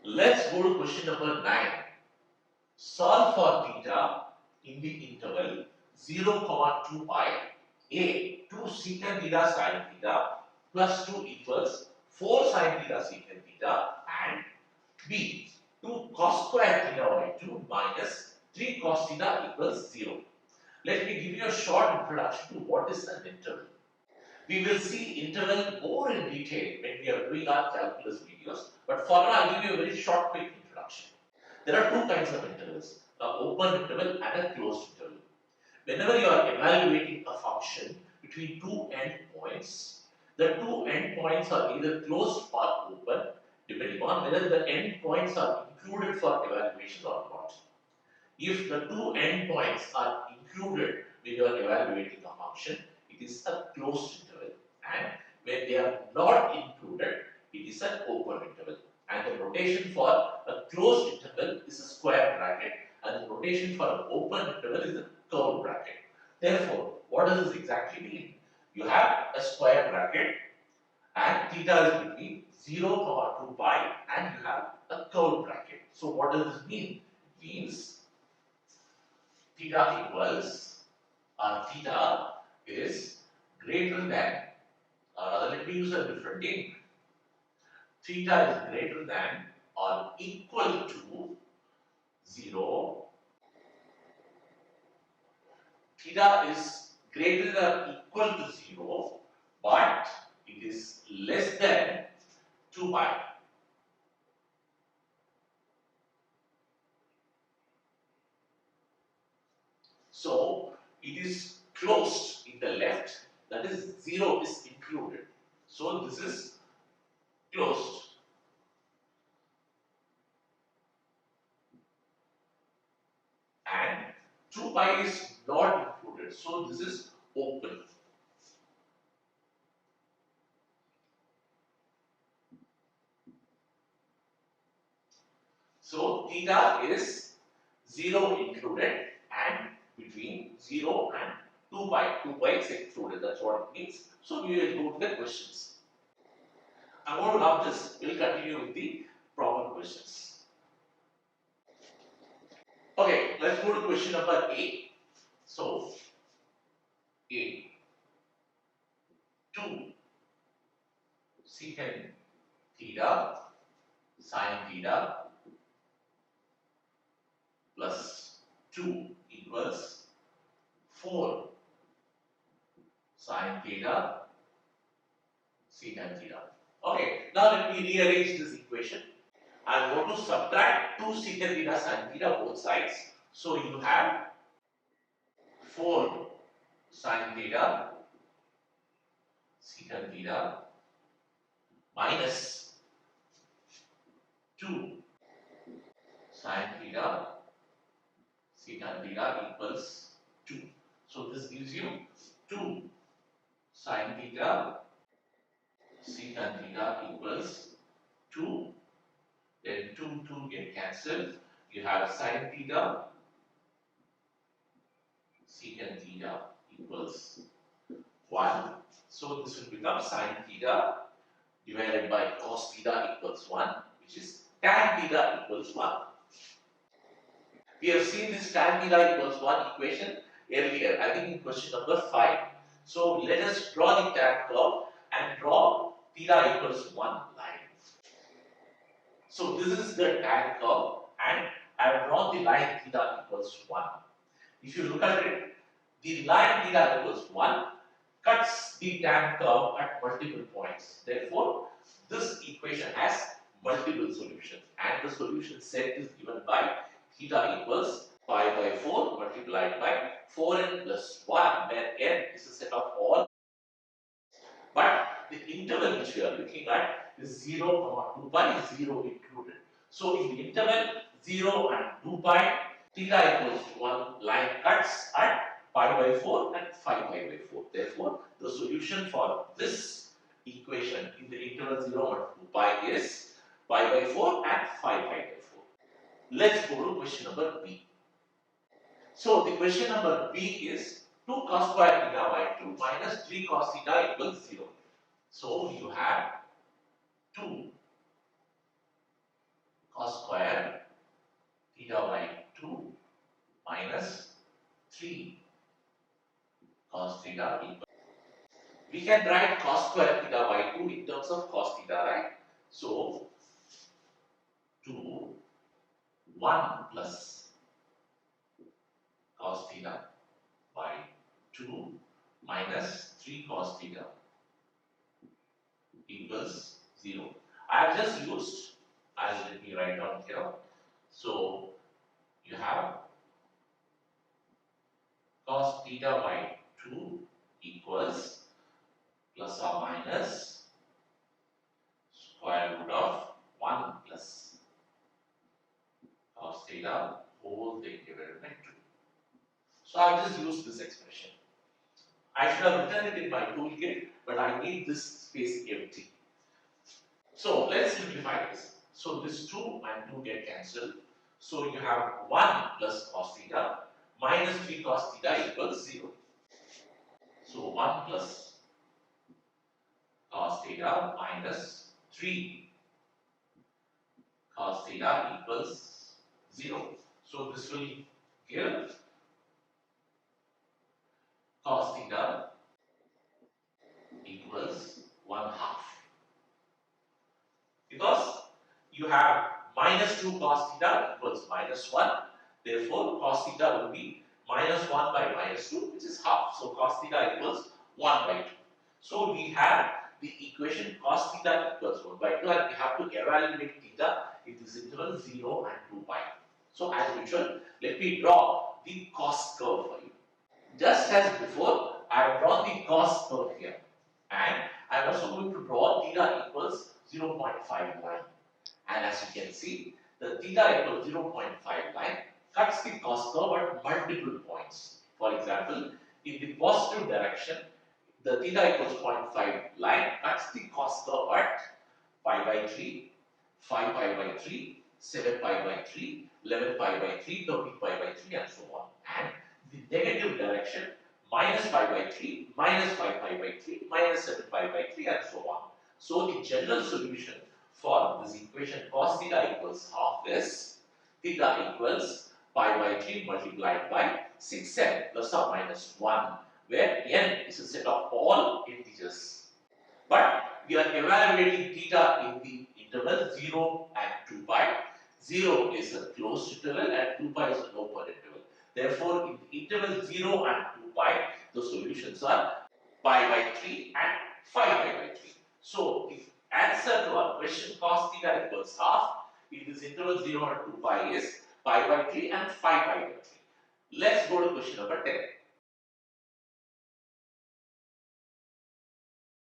Let's go to question number 9. Solve for theta in the interval 0, 2 pi. A. 2 secant theta sin theta plus 2 equals 4 sin theta secant theta, and B. 2 cos square theta by 2 minus 3 cos theta equals 0. Let me give you a short introduction to what is an interval. We will see interval more in detail when we are doing our calculus videos, but for now I'll give you a very short quick introduction. There are two kinds of intervals, an open interval and a closed interval. Whenever you are evaluating a function between two endpoints, the two endpoints are either closed or open, depending on whether the endpoints are included for evaluation or not. If the two endpoints are included when you are evaluating a function, it is a closed interval. And when they are not included, it is an open interval. And the notation for a closed interval is a square bracket, and the notation for an open interval is a curved bracket. Therefore, what does this exactly mean? You have a square bracket and theta is between 0, 2 pi, and you have a curved bracket. So, what does this mean? It means theta equals, theta is greater than, let me use a different name. Theta is greater than or equal to 0. Theta is greater than or equal to 0, but it is less than 2 pi. So it is closed in the left, that is 0 is included. So this is closed. And 2 pi is not included, so this is open. So theta is 0 included, and between 0 and 2 pi, 2 pi is excluded, that's what it means. So we will go to the questions. I'm going to love this, we'll continue with the proper questions. Okay, let's go to question number 8. So, A. 2 secant theta sin theta plus 2 equals 4 sin theta secant theta. Okay, now let me rearrange this equation. I'm going to subtract 2 secant theta sin theta both sides. So you have 4 sin theta secant theta minus 2 sin theta secant theta equals 2. So this gives you 2 sin theta secant theta equals 2. Then 2 get cancelled. You have sin theta secant theta equals 1. So this will become sin theta divided by cos theta equals 1, which is tan theta equals 1. We have seen this tan theta equals 1 equation earlier, I think in question number 5. So let us draw the tan curve and draw theta equals 1 line. So this is the tan curve, and I have drawn the line theta equals 1. If you look at it, the line theta equals 1 cuts the tan curve at multiple points. Therefore, this equation has multiple solutions, and the solution set is given by theta equals pi by 4 multiplied by 4n plus 1, where n is a set of all. But the interval which we are looking at is 0, 2 pi, 0 included. So in the interval 0 and 2 pi, theta equals to 1 line cuts at pi by 4 and 5 pi by 4. Therefore, the solution for this equation in the interval 0 and 2 pi is pi by 4 and 5 pi by 4. Let's go to question number B. So the question number B is 2 cos square theta by 2 minus 3 cos theta equals 0. So you have 2 theta equals. We can write cos square theta by 2 in terms of cos theta, right? So 2, 1 plus cos theta by 2 minus 3 cos theta equals 0. I have just used, let me write down here. So you have cos theta by 2 equals plus or minus square root of 1 plus cos theta whole thing divided by 2. So I have just used this expression. I should have written it in my toolkit, but I need this space empty. So let's simplify this. So this 2 and 2 get cancelled. So you have 1 plus cos theta minus 3 cos theta equals 0. So 1 plus cos theta minus 3 cos theta equals 0. So this will give cos theta equals 1/2. Because you have minus 2 cos theta equals minus 1. Therefore, cos theta will be minus 1 by minus 2, which is half. So, cos theta equals 1 by 2. So, we have the equation cos theta equals 1 by 2, and we have to evaluate theta in this interval 0 and 2 pi. So, as usual, let me draw the cos curve for you. Just as before, I have drawn the cos curve here, and I am also going to draw theta equals 0.5 line. And as you can see, the theta equals 0.5 line cuts the cos curve at multiple points. For example, in the positive direction, the theta equals 0.5 line cuts the cos curve at pi by 3, 5 pi by 3, 7 pi by 3, 11 pi by 3, 13 pi by 3, and so on. And the negative direction, minus pi by 3, minus 5 pi by 3, minus 7 pi by 3, and so on. So the general solution for this equation cos theta equals half is theta equals pi by 3 multiplied by 6n plus or minus 1, where n is a set of all integers. But we are evaluating theta in the interval 0 and 2 pi. 0 is a closed interval and 2 pi is an open interval. Therefore, in the interval 0 and 2 pi, the solutions are pi by 3 and 5 pi by 3. So, the answer to our question cos theta equals half in this interval 0 and 2 pi is pi by 3 and 5 pi by 3. Let's go to question number 10.